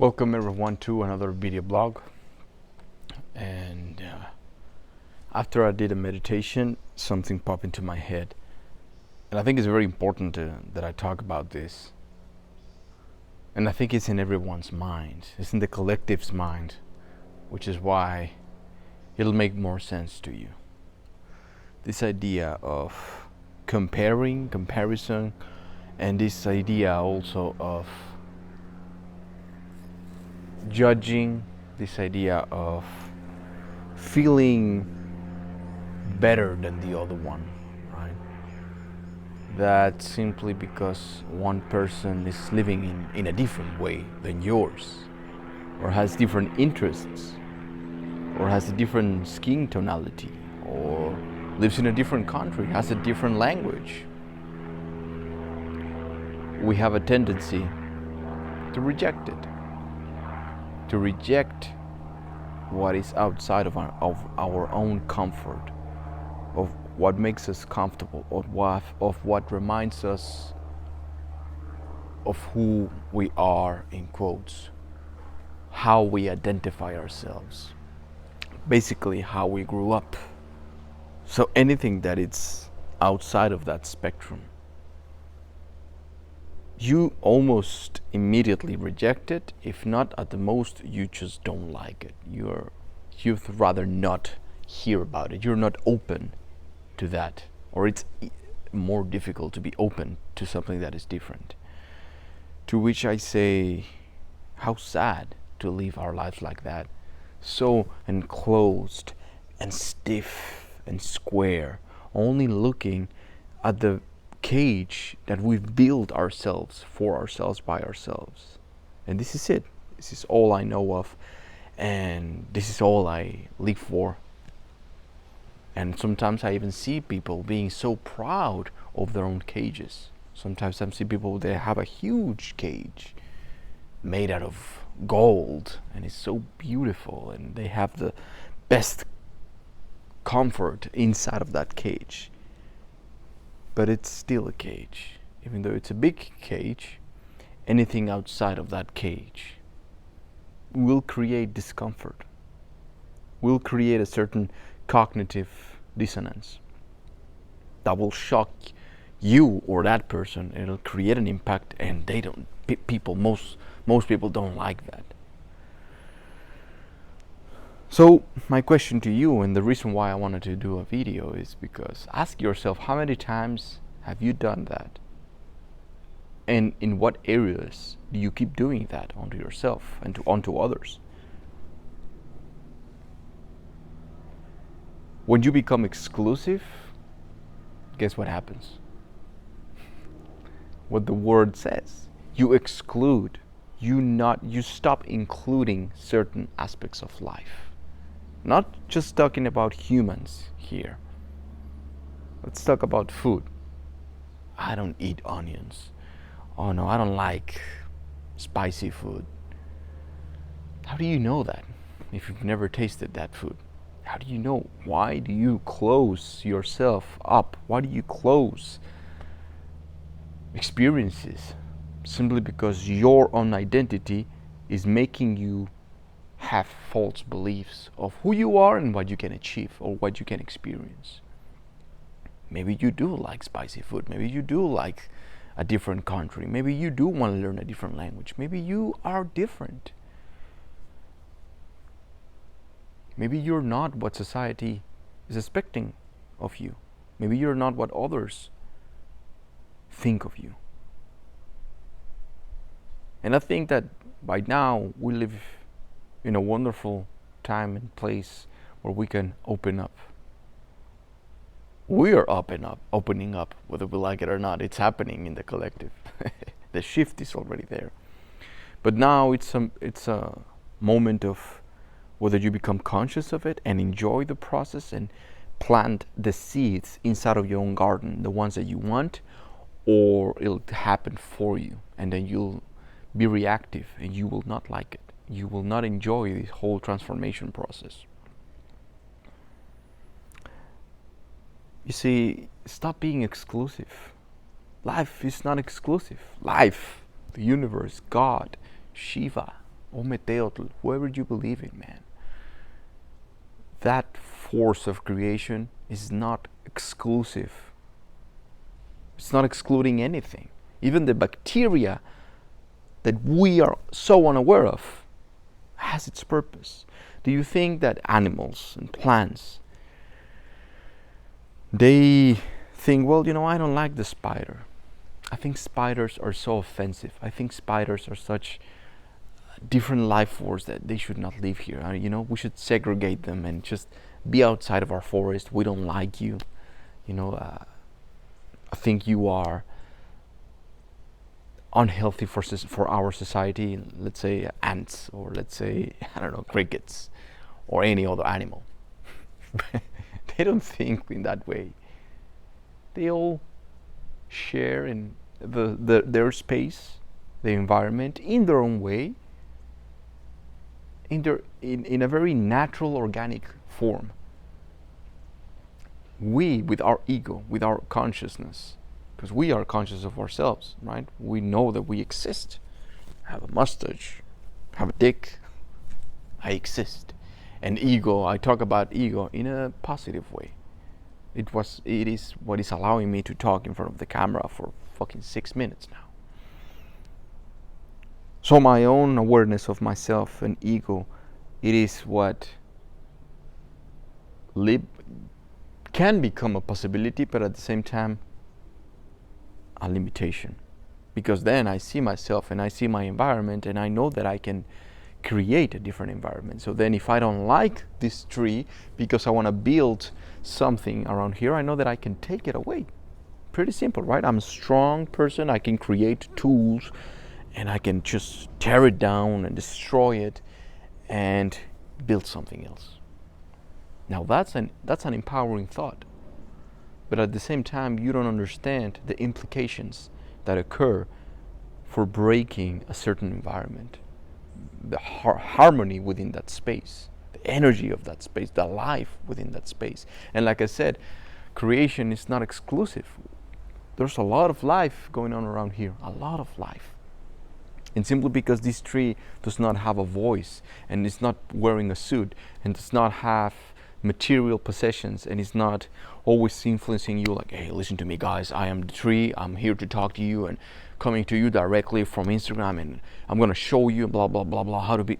Welcome everyone to another video blog. And after I did a meditation, something popped into my head, and I think it's very important that I talk about this. And I think it's in everyone's mind. It's in the collective's mind, which is why it'll make more sense to you. This idea of comparison, and this idea also of judging, this idea of feeling better than the other one, right? That simply because one person is living in a different way than yours, or has different interests, or has a different skin tonality, or lives in a different country, has a different language, we have a tendency to reject it. To reject what is outside of our own comfort, of what makes us comfortable, of what reminds us of who we are, in quotes, how we identify ourselves, basically how we grew up. So anything that is outside of that spectrum, you almost immediately reject it. If not, at the most, you just don't like it. You'd rather not hear about it. You're not open to that, or it's more difficult to be open to something that is different. To which I say, how sad to live our lives like that, so enclosed and stiff and square, only looking at the cage that we've built ourselves, for ourselves, by ourselves. And this is it. This is all I know of, and this is all I live for. And sometimes I even see people being so proud of their own cages. Sometimes I see people that have a huge cage made out of gold, and it's so beautiful, and they have the best comfort inside of that cage. But it's still a cage. Even though it's a big cage, anything outside of that cage will create discomfort, will create a certain cognitive dissonance that will shock you or that person. It'll create an impact, and they don't. Most people don't like that. So my question to you, and the reason why I wanted to do a video, is because ask yourself, how many times have you done that? And in what areas do you keep doing that onto yourself and onto others? When you become exclusive, guess what happens? What the word says. You exclude. You stop including certain aspects of life. Not just talking about humans here. Let's talk about food. I don't eat onions. Oh no, I don't like spicy food. How do you know that if you've never tasted that food? How do you know? Why do you close yourself up? Why do you close experiences? Simply because your own identity is making you have false beliefs of who you are and what you can achieve or what you can experience. Maybe you do like spicy food. Maybe you do like a different country. Maybe you do want to learn a different language. Maybe you are different. Maybe you're not what society is expecting of you. Maybe you're not what others think of you. And I think that by now we live in a wonderful time and place where we can open up. We are opening up, whether we like it or not. It's happening in the collective. The shift is already there. But now it's a moment of whether you become conscious of it and enjoy the process and plant the seeds inside of your own garden, the ones that you want, or it'll happen for you, and then you'll be reactive and you will not like it. You will not enjoy this whole transformation process. You see, stop being exclusive. Life is not exclusive. Life, the universe, God, Shiva, Ometeotl, whoever you believe in, man. That force of creation is not exclusive. It's not excluding anything. Even the bacteria that we are so unaware of has its purpose. Do you think that animals and plants, they think, well, I don't like the spider. I think spiders are so offensive. I think spiders are such different life force that they should not live here. We should segregate them and just be outside of our forest. We don't like you. I think you are unhealthy for our society. Let's say ants, or let's say, I don't know, crickets, or any other animal. They don't think in that way. They all share in their space, the environment, in their own way, in a very natural, organic form. We, with our ego, with our consciousness, because we are conscious of ourselves, right? We know that we exist. I have a mustache, I have a dick, I exist. And ego, I talk about ego in a positive way. It is what is allowing me to talk in front of the camera for fucking 6 minutes now. So my own awareness of myself and ego, it is what can become a possibility, but at the same time a limitation. Because then I see myself and I see my environment, and I know that I can create a different environment. So then if I don't like this tree because I want to build something around here, I know that I can take it away. Pretty simple, right? I'm a strong person. I can create tools and I can just tear it down and destroy it and build something else. Now that's an empowering thought. But at the same time, you don't understand the implications that occur for breaking a certain environment. The harmony within that space, the energy of that space, the life within that space. And like I said, creation is not exclusive. There's a lot of life going on around here, a lot of life. And simply because this tree does not have a voice, and is not wearing a suit, and does not have material possessions, and is not always influencing you like, hey, listen to me guys, I am the tree, I'm here to talk to you, and coming to you directly from Instagram, and I'm gonna show you blah blah blah blah how to be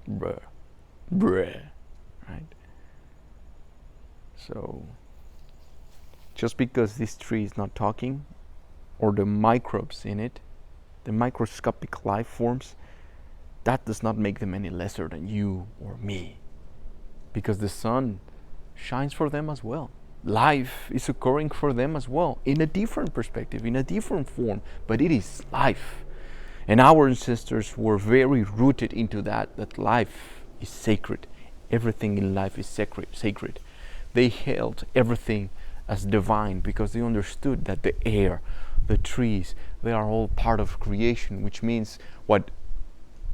bruh, right? So just because this tree is not talking, or the microbes in it, the microscopic life forms, that does not make them any lesser than you or me, because the sun shines for them as well. Life is occurring for them as well, in a different perspective, in a different form, but it is life. And our ancestors were very rooted into that life is sacred. Everything in life is sacred. They held everything as divine because they understood that the air, the trees, they are all part of creation, which means what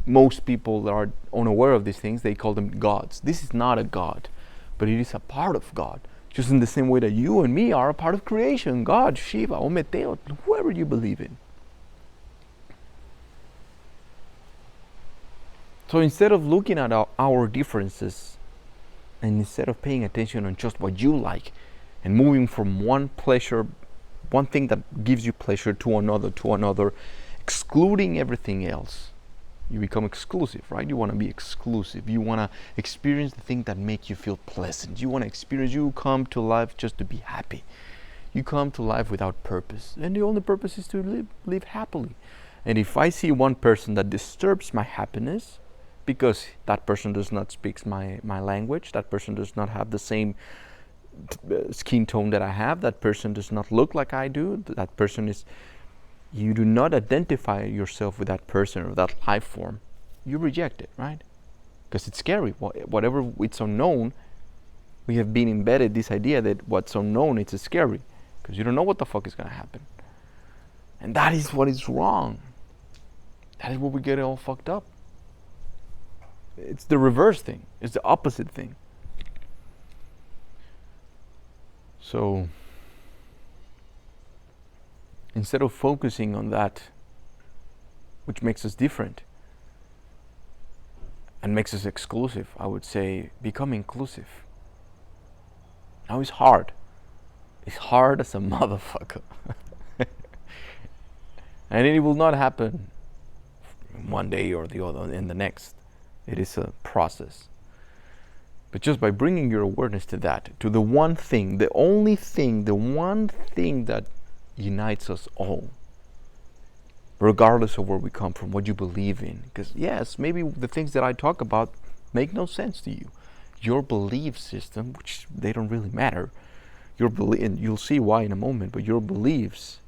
most people that are unaware of these things, they call them gods. This is not a god, but it is a part of God. Just in the same way that you and me are a part of creation. God, Shiva, Ometeo, whoever you believe in. So instead of looking at our differences, and instead of paying attention on just what you like, and moving from one thing that gives you pleasure to another, excluding everything else, you become exclusive, right? You want to be exclusive. You want to experience the thing that make you feel pleasant. You come to life just to be happy. You come to life without purpose. And the only purpose is to live happily. And if I see one person that disturbs my happiness, because that person does not speak my language, that person does not have the same skin tone that I have, that person does not look like I do, that person is... You do not identify yourself with that person or that life form. You reject it, right? Because it's scary. Whatever it's unknown, we have been embedded this idea that what's unknown, it's scary. Because you don't know what the fuck is going to happen. And that is what is wrong. That is where we get all fucked up. It's the reverse thing. It's the opposite thing. So instead of focusing on that which makes us different, and makes us exclusive, I would say become inclusive. Now it's hard. It's hard as a motherfucker. And it will not happen one day or the other in the next. It is a process. But just by bringing your awareness to that, to the one thing, the only thing, the one thing that unites us all, regardless of where we come from, what you believe in. Because yes, maybe the things that I talk about make no sense to you. Your belief system, which they don't really matter, and you'll see why in a moment, but your beliefs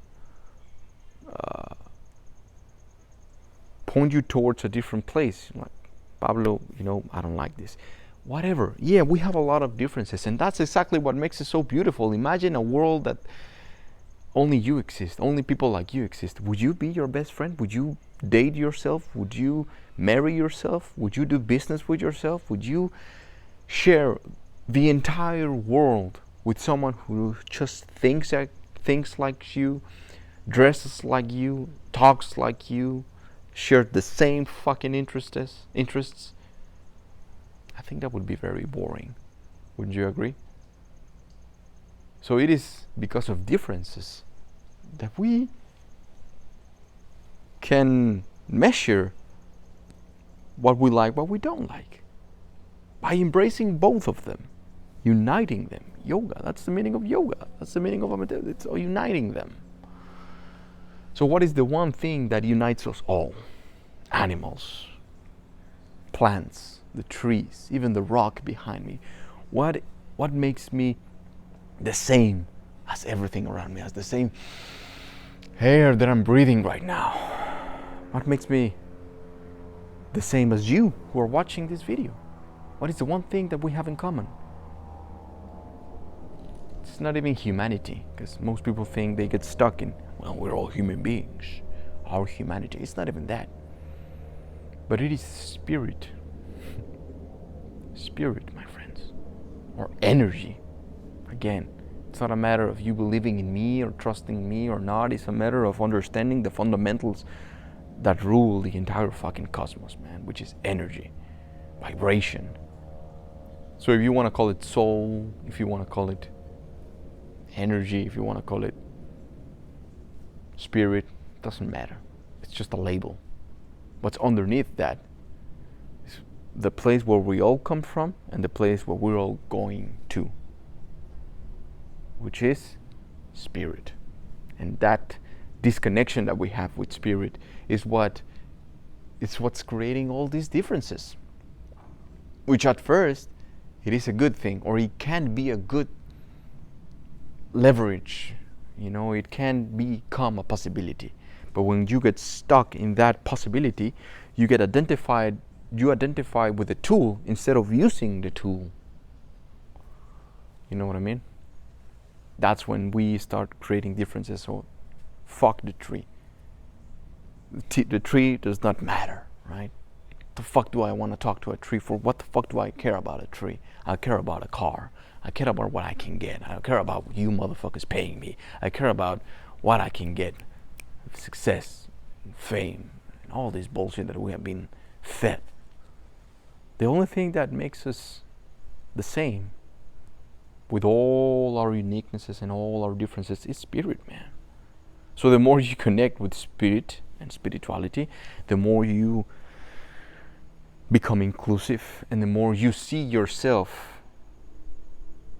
point you towards a different place. Like, Pablo, I don't like this. Whatever. Yeah, we have a lot of differences, and that's exactly what makes it so beautiful. Imagine a world that only you exist, only people like you exist. Would you be your best friend? Would you date yourself? Would you marry yourself? Would you do business with yourself? Would you share the entire world with someone who just thinks like you, dresses like you, talks like you, shares the same fucking interests? I think that would be very boring. Wouldn't you agree? So it is because of differences that we can measure what we like, what we don't like, by embracing both of them, uniting them. Yoga, that's the meaning of yoga. That's the meaning of it. It's uniting them. So what is the one thing that unites us all? Animals, plants, the trees, even the rock behind me. What makes me the same as everything around me, as the same air that I'm breathing right now? What makes me the same as you who are watching this video? What is the one thing that we have in common? It's not even humanity, because most people think they get stuck in, well, we're all human beings, our humanity. It's not even that. But it is spirit. Spirit, my friends. Or energy. Again, it's not a matter of you believing in me or trusting me or not. It's a matter of understanding the fundamentals that rule the entire fucking cosmos, man, which is energy, vibration. So if you want to call it soul, if you want to call it energy, if you want to call it spirit, doesn't matter. It's just a label. What's underneath that is the place where we all come from and the place where we're all going to, which is spirit. And that disconnection that we have with spirit is what's creating all these differences, which at first it is a good thing, or it can be a good leverage. It can become a possibility. But when you get stuck in that possibility, you identify with the tool instead of using the tool. You know what I mean? That's when we start creating differences. So fuck the tree. The tree does not matter, right? The fuck do I want to talk to a tree for? What the fuck do I care about a tree? I care about a car. I care about what I can get. I care about you motherfuckers paying me. I care about what I can get. Success, fame, and all this bullshit that we have been fed. The only thing that makes us the same, with all our uniquenesses and all our differences, is spirit, man. So the more you connect with spirit and spirituality, the more you become inclusive, and the more you see yourself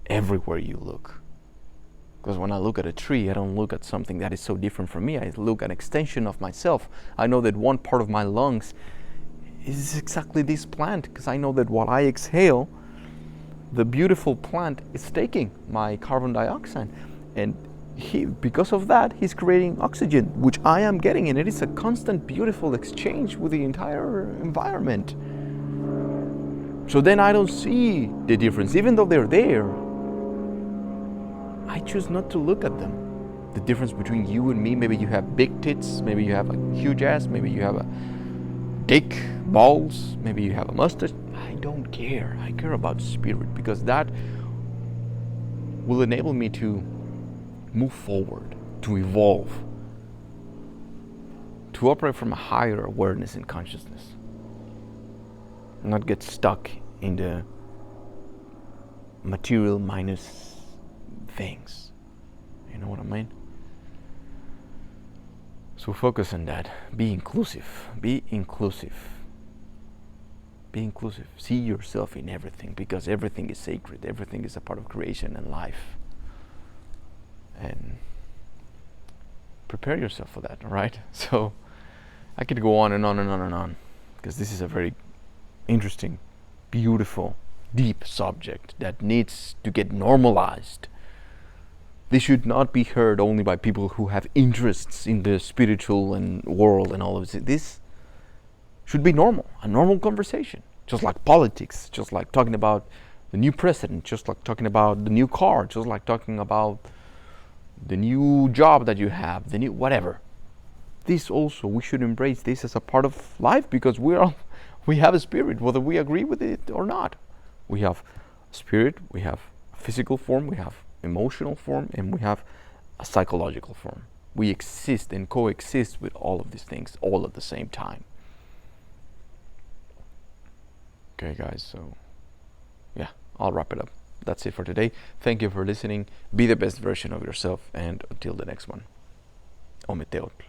everywhere you look. Because when I look at a tree, I don't look at something that is so different from me. I look at an extension of myself. I know that one part of my lungs is exactly this plant, because I know that while I exhale, the beautiful plant is taking my carbon dioxide. And because of that, he's creating oxygen, which I am getting. And it is a constant, beautiful exchange with the entire environment. So then I don't see the difference, even though they're there. I choose not to look at them. The difference between you and me, maybe you have big tits, maybe you have a huge ass, maybe you have a dick, balls, maybe you have a mustache. I don't care. I care about spirit, because that will enable me to move forward, to evolve, to operate from a higher awareness and consciousness. not get stuck in the material minus things. You know what I mean? So focus on that. Be inclusive. Be inclusive. Be inclusive. See yourself in everything, because everything is sacred. Everything is a part of creation and life. And prepare yourself for that, all right? So I could go on and on and on and on, because this is a very interesting, beautiful, deep subject that needs to get normalized. This should not be heard only by people who have interests in the spiritual and world and all of this. This should be normal, a normal conversation. Just like politics, just like talking about the new president, just like talking about the new car, just like talking about the new job that you have, the new whatever. This also, we should embrace this as a part of life, because we have a spirit, whether we agree with it or not. We have spirit, we have a physical form, we have emotional form, and we have a psychological form. We exist and coexist with all of these things all at the same time. Okay, guys, so yeah, I'll wrap it up. That's it for today. Thank you for listening. Be the best version of yourself, and until the next one. Ometeotl.